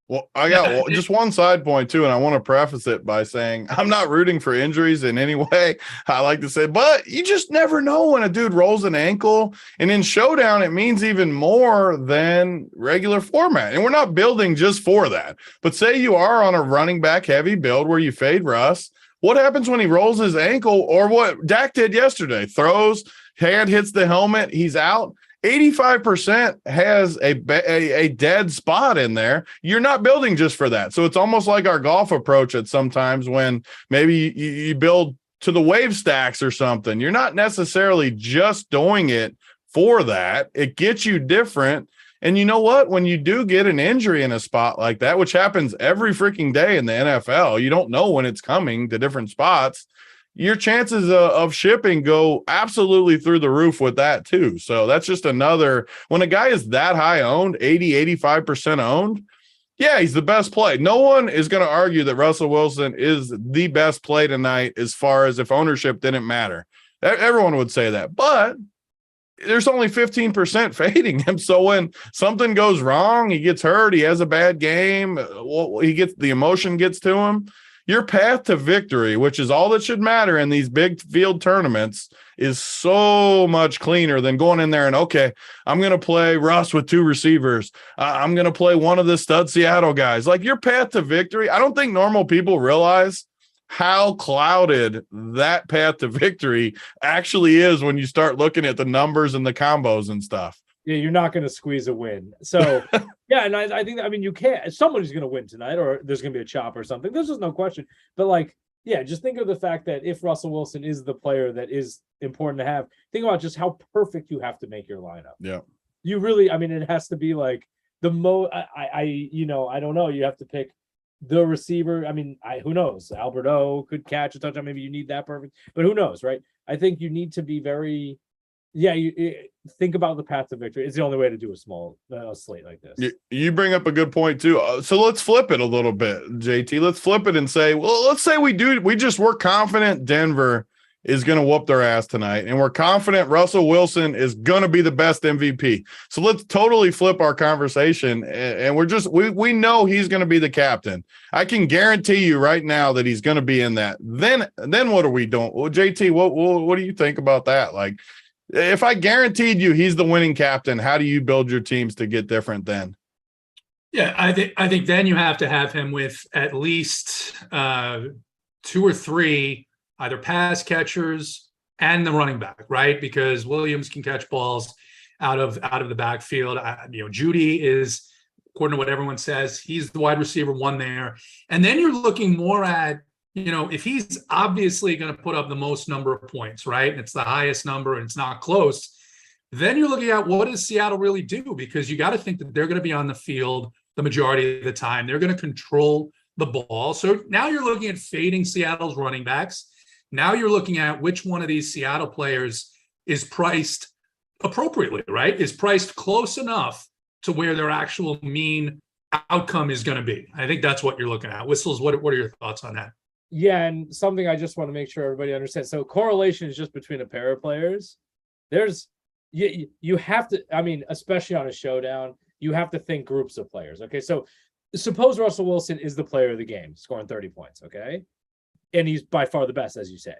Well, I got just one side point too, and I want to preface it by saying I'm not rooting for injuries in any way. I like to say, but you just never know when a dude rolls an ankle, and in showdown, it means even more than regular format. And we're not building just for that. But say you are on a running back heavy build where you fade Russ. What happens when he rolls his ankle, or what Dak did yesterday? Throws, hand hits the helmet, he's out. 85% has a dead spot in there. You're not building just for that. So it's almost like our golf approach at sometimes when maybe you build to the wave stacks or something. You're not necessarily just doing it for that. It gets you different. And you know what? When you do get an injury in a spot like that, which happens every freaking day in the NFL, you don't know when it's coming to different spots. Your chances of shipping go absolutely through the roof with that too. So that's just another, when a guy is that high owned, 85% owned, yeah, he's the best play. No one is going to argue that Russell Wilson is the best play tonight as far as if ownership didn't matter. Everyone would say that, but there's only 15% fading him. So when something goes wrong, he gets hurt, he has a bad game, the emotion gets to him. Your path to victory, which is all that should matter in these big field tournaments, is so much cleaner than going in there and, okay, I'm going to play Russ with 2 receivers. I'm going to play one of the stud Seattle guys. Like, your path to victory, I don't think normal people realize how clouded that path to victory actually is when you start looking at the numbers and the combos and stuff. Yeah, you're not going to squeeze a win. So, yeah, and I think, I mean, you can't. Somebody's going to win tonight, or there's going to be a chop or something. There's just no question. But, like, yeah, just think of the fact that if Russell Wilson is the player that is important to have, think about just how perfect you have to make your lineup. Yeah. You really, I mean, it has to be like the most, I don't know. You have to pick the receiver. I mean, who knows? Alberto could catch a touchdown. Maybe you need that perfect, but who knows, right? I think you need to be very, you think about the path to victory. It's the only way to do a small slate like this. You bring up a good point too. So let's flip it a little bit, JT. Let's flip it and say, well, let's say we're confident Denver is going to whoop their ass tonight, and we're confident Russell Wilson is going to be the best MVP. So let's totally flip our conversation, and we know he's going to be the captain. I can guarantee you right now that he's going to be in that. Then what are we doing? Well, JT, what do you think about that? Like, if I guaranteed you he's the winning captain, how do you build your teams to get different then? Yeah, I think then you have to have him with at least 2 or 3 either pass catchers and the running back, right? Because Williams can catch balls out of the backfield. Judy is, according to what everyone says, he's the wide receiver 1 there. And then you're looking more at, if he's obviously going to put up the most number of points, right? And it's the highest number and it's not close. Then you're looking at, what does Seattle really do? Because you got to think that they're going to be on the field the majority of the time. They're going to control the ball. So now you're looking at fading Seattle's running backs. Now you're looking at which one of these Seattle players is priced appropriately, right? Is priced close enough to where their actual mean outcome is going to be. I think that's what you're looking at. Whistles, what are your thoughts on that? Yeah, and something I just want to make sure everybody understands. So correlation is just between a pair of players. You have to, I mean, especially on a showdown, you have to think groups of players. Okay, so suppose Russell Wilson is the player of the game, scoring 30 points, okay? And he's by far the best, as you say.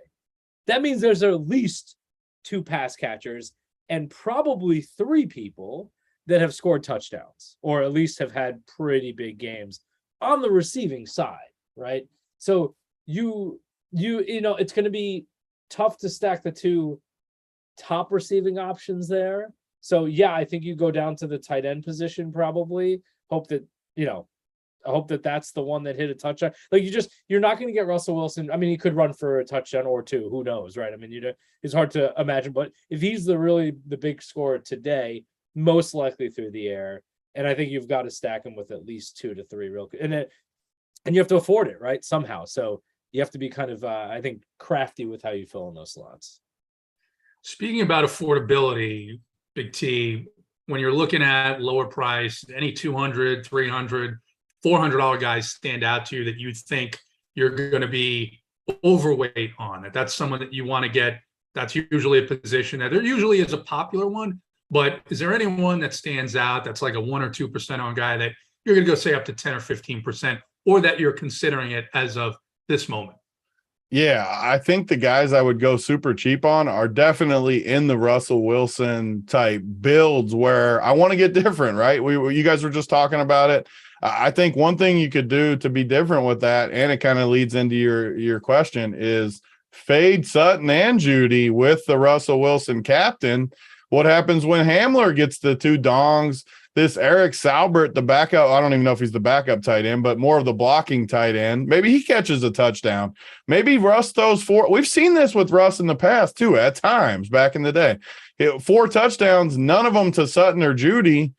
That means there's at least 2 pass catchers and probably 3 people that have scored touchdowns, or at least have had pretty big games on the receiving side, right? So it's going to be tough to stack the 2 top receiving options there. So yeah, I think you go down to the tight end position, probably hope that, I hope that that's the one that hit a touchdown. Like, you're not going to get Russell Wilson. I mean, he could run for a touchdown or 2. Who knows, right? I mean, it's hard to imagine. But if he's the big scorer today, most likely through the air. And I think you've got to stack him with at least 2 to 3 real. And you have to afford it, right? Somehow. So you have to be kind of, I think, crafty with how you fill in those slots. Speaking about affordability, Big T, when you're looking at lower price, any $200, $300, $400 guys stand out to you that you think you're going to be overweight on? That's someone that you want to get. That's usually a position that there usually is a popular one, but is there anyone that stands out that's like a 1 or 2% on guy that you're going to go say up to 10 or 15%, or that you're considering it as of this moment? Yeah, I think the guys I would go super cheap on are definitely in the Russell Wilson type builds where I want to get different, right? You guys were just talking about it. I think one thing you could do to be different with that, and it kind of leads into your question, is fade Sutton and Judy with the Russell Wilson captain. What happens when Hamler gets the 2 dongs? This Eric Saubert, the backup, I don't even know if he's the backup tight end, but more of the blocking tight end. Maybe he catches a touchdown. Maybe Russ throws 4. We've seen this with Russ in the past too, at times back in the day. 4 touchdowns, none of them to Sutton or Judy.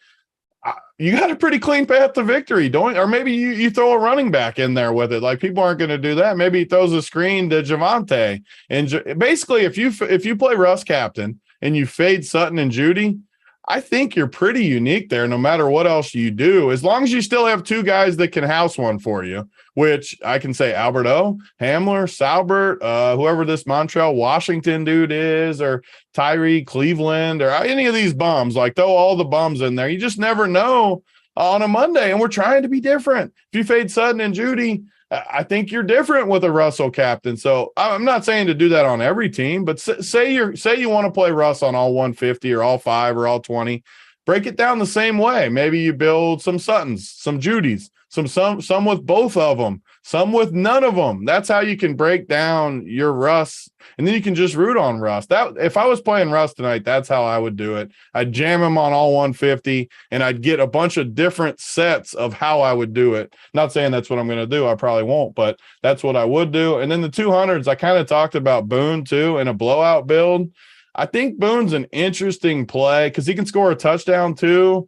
You got a pretty clean path to victory, don't? Or maybe you throw a running back in there with it. Like, people aren't going to do that. Maybe he throws a screen to Javonte. And basically, if you play Russ captain and you fade Sutton and Judy, I think you're pretty unique there no matter what else you do, as long as you still have 2 guys that can house one for you, which I can say Alberto, Hamler, Saubert, whoever this Montreal Washington dude is, or Tyree Cleveland, or any of these bums. Like, throw all the bums in there. You just never know on a Monday, and we're trying to be different. If you fade Sutton and Judy, I think you're different with a Russell captain. So I'm not saying to do that on every team, but say you want to play Russ on all 150 or all 5 or all 20, break it down the same way. Maybe you build some Suttons, some Judys, some with both of them, some with none of them. That's how you can break down your Russ, and then you can just root on Russ. That, if I was playing Russ tonight, that's how I would do it. I'd jam him on all 150, and I'd get a bunch of different sets of how I would do it. Not saying that's what I'm going to do. I probably won't, but that's what I would do. And then the 200s, I kind of talked about Boone too in a blowout build. I think Boone's an interesting play because he can score a touchdown too.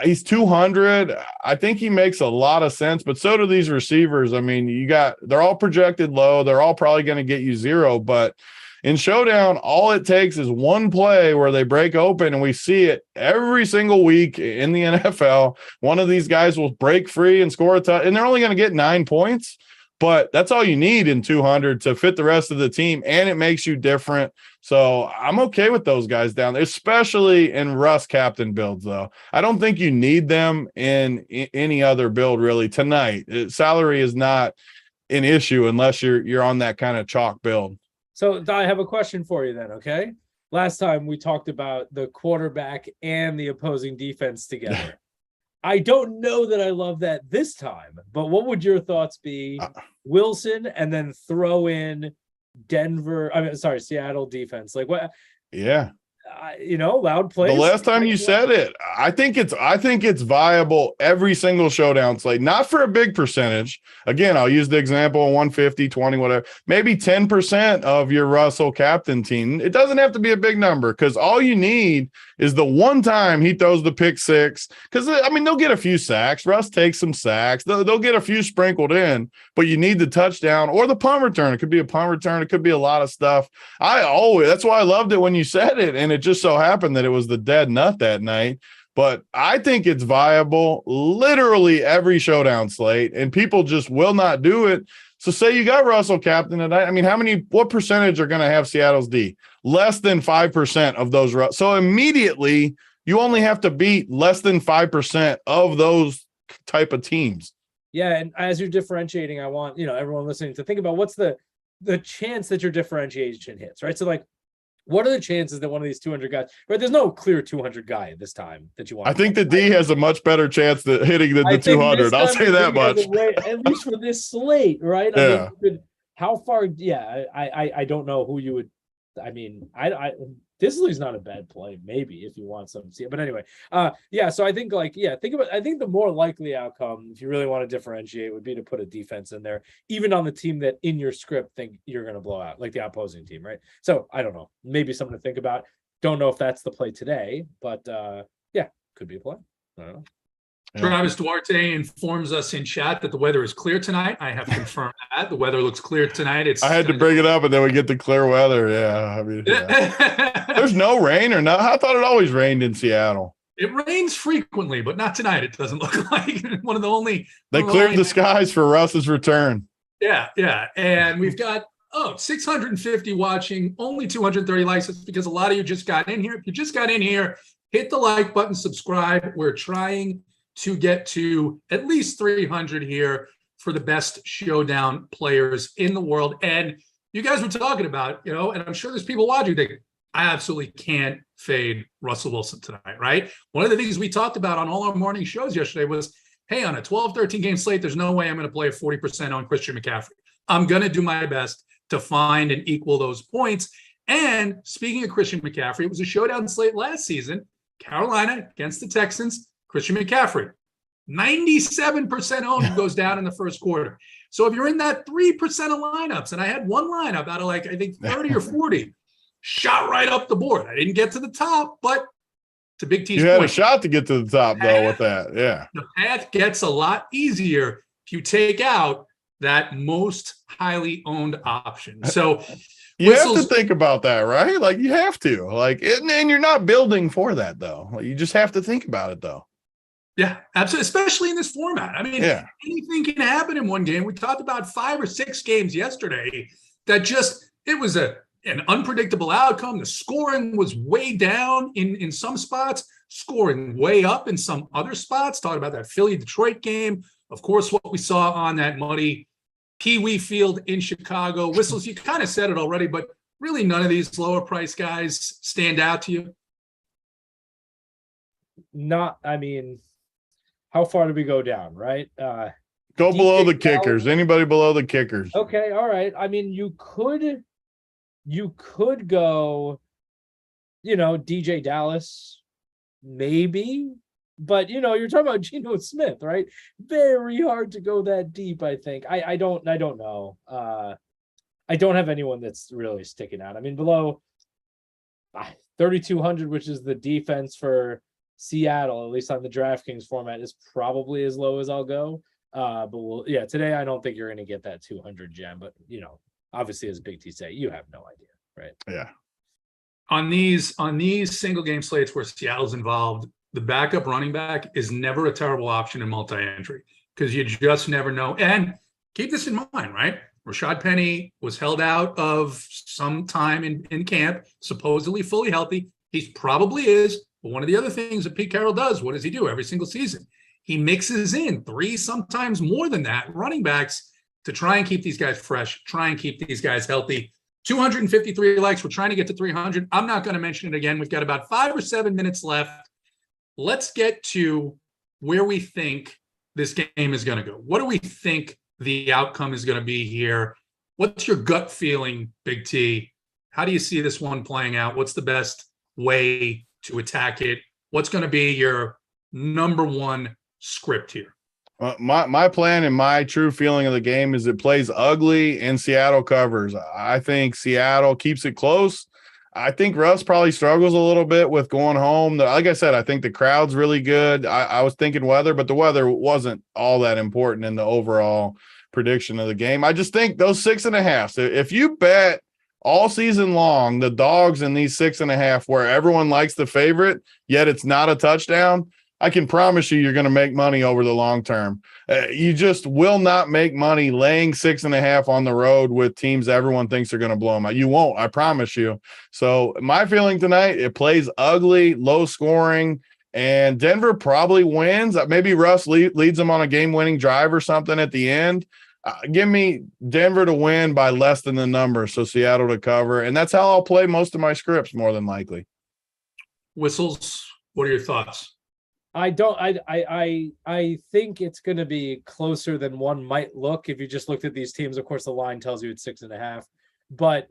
He's 200. I think he makes a lot of sense, but so do these receivers. I mean, they're all projected low. They're all probably going to get you 0, but in Showdown, all it takes is one play where they break open, and we see it every single week in the NFL. One of these guys will break free and score a touchdown, and they're only going to get 9 points, but that's all you need in 200 to fit the rest of the team, and it makes you different. So I'm okay with those guys down there, especially in Russ captain builds, though. I don't think you need them in any other build really tonight. Salary is not an issue unless you're on that kind of chalk build. So I have a question for you then, okay? Last time we talked about the quarterback and the opposing defense together. I don't know that I love that this time, but what would your thoughts be? Wilson and then throw in Seattle defense. Like, what? Yeah. Loud plays. The last time you said it, I think it's viable every single Showdown slate, not for a big percentage. Again, I'll use the example of 150, 20, whatever, maybe 10% of your Russell captain team. It doesn't have to be a big number, because all you need is the one time he throws the pick 6. Because, I mean, they'll get a few sacks. Russ takes some sacks. They'll get a few sprinkled in, but you need the touchdown or the punt return. It could be a punt return. It could be a lot of stuff. That's why I loved it when you said it. And it just so happened that it was the dead nut that night. But I think it's viable literally every Showdown slate, and people just will not do it. So say you got Russell captain tonight. I mean, what percentage are going to have Seattle's D? Less than 5% of those. So immediately you only have to beat less than 5% of those type of teams. Yeah. And as you're differentiating, I want, everyone listening to think about what's the chance that your differentiation hits, right? So, like, what are the chances that one of these 200 guys, right? There's no clear 200 guy at this time that you want. I think the D has a much better chance to hitting than the 200. I'll say that much. At least for this slate, right? Yeah. I mean, how far? Yeah, I don't know who you would. I mean, Disley's not a bad play, maybe, if you want some. But anyway, yeah. So I think, I think the more likely outcome, if you really want to differentiate, would be to put a defense in there, even on the team that in your script think you're going to blow out, like the opposing team, right? So I don't know, maybe something to think about. Don't know if that's the play today, but yeah, could be a play. I don't know. Travis Duarte informs us in chat that the weather is clear tonight. I have confirmed that the weather looks clear tonight. I had to bring it up, and then we get the clear weather. Yeah, I mean, yeah. There's no rain or no. I thought it always rained in Seattle. It rains frequently, but not tonight. It doesn't look like one of the only. They cleared the skies for Russ's return. Yeah, and we've got 650 watching, only 230 likes. It's because a lot of you just got in here. If you just got in here, hit the like button, subscribe. We're trying to get to at least 300 here for the best Showdown players in the world. And you guys were talking about, and I'm sure there's people watching thinking, I absolutely can't fade Russell Wilson tonight, right? One of the things we talked about on all our morning shows yesterday was hey, on a 12-13 game slate, there's no way I'm going to play a 40% on Christian McCaffrey. I'm going to do my best to find and equal those points. And speaking of Christian McCaffrey, it was a showdown slate last season. Carolina against the Texans, Christian McCaffrey, 97% owned, goes down in the first quarter. So if you're in that 3% of lineups, and I had one lineup out of like, I think 30 or 40, shot right up the board. I didn't get to the top, but to Big T's you had point, a shot to get to the top, though, with that. Yeah. The path gets a lot easier if you take out that most highly owned option. So you have to think about that, right? Like you have to, like, and you're not building for that though. Like, you just have to think about it though. Yeah, absolutely. Especially in this format. I mean, anything can happen in one game. We talked about 5 or 6 games yesterday that just, it was an unpredictable outcome. The scoring was way down in some spots, scoring way up in some other spots. Talking about that Philly-Detroit game. Of course, what we saw on that muddy Pee Wee Field in Chicago. Whistles, you kind of said it already, but really none of these lower price guys stand out to you? I mean, how far do we go down, right? Go below the kickers. Anybody below the kickers. Okay, all right. I mean, you could go, DJ Dallas, maybe. But, you're talking about Geno Smith, right? Very hard to go that deep, I think. I don't know. I don't have anyone that's really sticking out. I mean, below 3,200, which is the defense for Seattle, at least on the DraftKings format, is probably as low as I'll go. But today I don't think you're going to get that 200 gem. But, obviously, as Big T say, you have no idea, right? Yeah. On these single game slates where Seattle's involved, the backup running back is never a terrible option in multi-entry because you just never know. And keep this in mind, right? Rashad Penny was held out of some time in camp, supposedly fully healthy. He probably is. But one of the other things that Pete Carroll does, what does he do every single season? He mixes in 3, sometimes more than that, running backs to try and keep these guys fresh, try and keep these guys healthy. 253 likes. We're trying to get to 300. I'm not going to mention it again. We've got about 5 or 7 minutes left. Let's get to where we think this game is going to go. What do we think the outcome is going to be here? What's your gut feeling, Big T? How do you see this one playing out? What's the best way to attack it? What's going to be your number one script here? My plan and my true feeling of the game is it plays ugly and Seattle covers. I think Seattle keeps it close. I think Russ probably struggles a little bit with going home. Like I said, I think the crowd's really good. I was thinking weather, but the weather wasn't all that important in the overall prediction of the game. I just think those 6.5. If you bet all season long, the dogs in these 6.5 where everyone likes the favorite, yet it's not a touchdown, I can promise you're going to make money over the long term. You just will not make money laying 6.5 on the road with teams everyone thinks are going to blow them out. You won't, I promise you. So my feeling tonight, it plays ugly, low scoring, and Denver probably wins. Maybe Russ leads them on a game-winning drive or something at the end. Give me Denver to win by less than the number, so Seattle to cover. And that's how I'll play most of my scripts, more than likely. Whistles, what are your thoughts? I think it's going to be closer than one might look if you just looked at these teams. Of course, the line tells you it's 6.5, but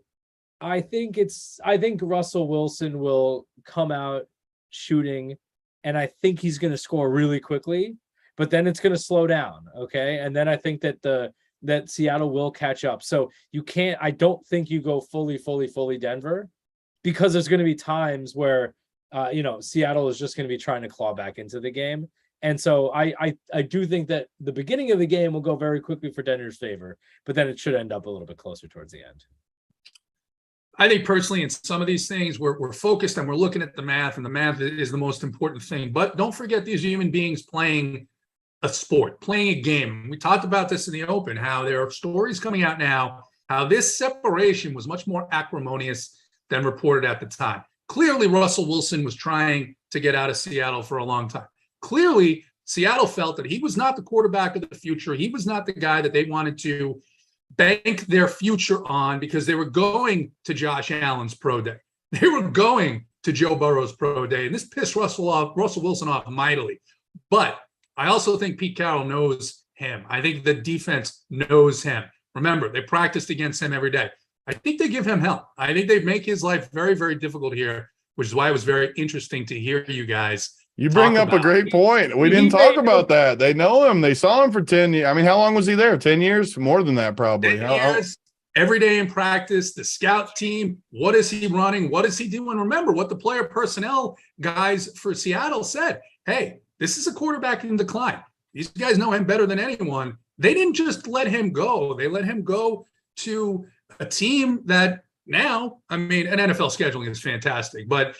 I think Russell Wilson will come out shooting, and I think he's going to score really quickly, but then it's going to slow down. Okay. And then I think that Seattle will catch up. So I don't think you go fully Denver, because there's going to be times where, Seattle is just going to be trying to claw back into the game. And so I do think that the beginning of the game will go very quickly for Denver's favor, but then it should end up a little bit closer towards the end. I think personally in some of these things we're focused and we're looking at the math, and the math is the most important thing. But don't forget these human beings playing a sport, playing a game. We talked about this in the open, how there are stories coming out now, how this separation was much more acrimonious than reported at the time. Clearly, Russell Wilson was trying to get out of Seattle for a long time. Clearly, Seattle felt that he was not the quarterback of the future. He was not the guy that they wanted to bank their future on, because they were going to Josh Allen's pro day. They were going to Joe Burrow's pro day, and this pissed Russell Wilson off mightily. But I also think Pete Carroll knows him. I think the defense knows him. Remember, they practiced against him every day. I think they give him help. I think they make his life very, very difficult here, which is why it was very interesting to hear you guys. You bring up a great point. We didn't talk about that. They know him. They saw him for 10 years. I mean, how long was he there? 10 years? More than that, probably. 10 years, every day in practice, the scout team, what is he running? What is he doing? Remember what the player personnel guys for Seattle said. Hey, this is a quarterback in decline. These guys know him better than anyone. They didn't just let him go. They let him go to a team that now, I mean, an NFL scheduling is fantastic. But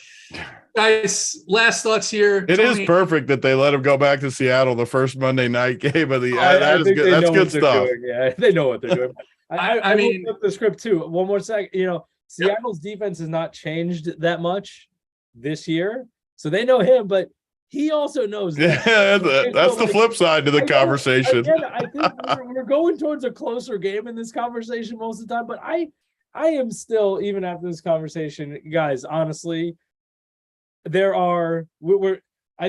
guys, last thoughts here. It is perfect that they let him go back to Seattle the first Monday night game of the that is good. That's good stuff. Yeah, they know what they're doing. I mean, flip the script too. One more second. You know, Seattle's defense has not changed that much this year, so they know him, but he also knows that. Yeah, that's the flip side to the conversation. Again, I think we're going towards a closer game in this conversation most of the time, but I am still, even after this conversation, guys, honestly, I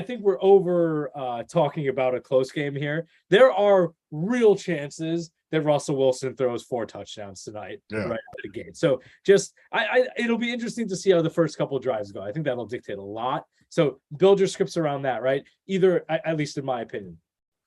think we're over talking about a close game here. There are real chances that Russell Wilson throws 4 touchdowns tonight right out of the gate. So just it'll be interesting to see how the first couple of drives go. I think that'll dictate a lot. So build your scripts around that, right? Either, at least in my opinion,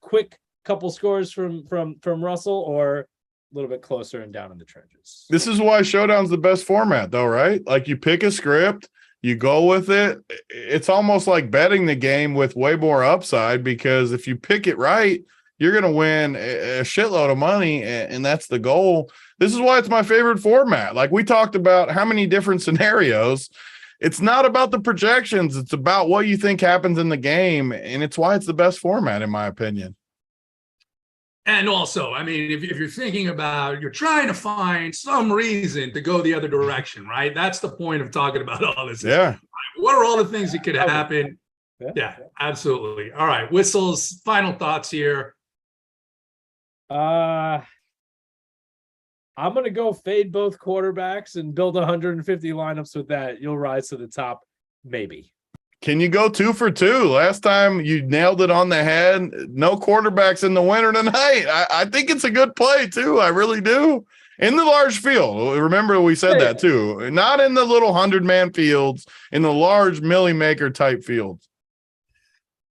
quick couple scores from Russell, or a little bit closer and down in the trenches. This is why Showdown's the best format, though, right? Like, you pick a script, you go with it. It's almost like betting the game with way more upside, because if you pick it right, you're going to win a shitload of money, and that's the goal. This is why it's my favorite format. Like, we talked about how many different scenarios. It's not about the projections. It's about what you think happens in the game, and it's why it's the best format, in my opinion. And also, I mean, if you're thinking about, you're trying to find some reason to go the other direction, right? That's the point of talking about all this. Yeah. What are all the things that could happen? Yeah, absolutely. All right, Whistles, final thoughts here. I'm going to go fade both quarterbacks and build 150 lineups with that. You'll rise to the top, maybe. Can you go 2 for 2? Last time you nailed it on the head. No quarterbacks in the winner tonight. I think it's a good play, too. I really do. In the large field. Remember, we said that, too. Not in the little 100-man fields, in the large Millie Maker type fields.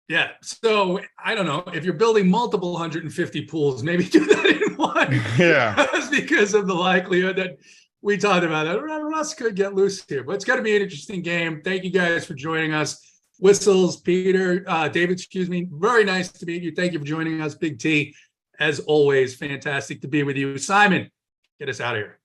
Yeah, so I don't know, if you're building multiple 150 pools, maybe do that in one. Yeah. Because of the likelihood that we talked about that Russ could get loose here. But it's going to be an interesting game. Thank you guys for joining us. Whistles, Peter, David, excuse me. Very nice to meet you. Thank you for joining us. Big T, as always, fantastic to be with you. Simon, get us out of here.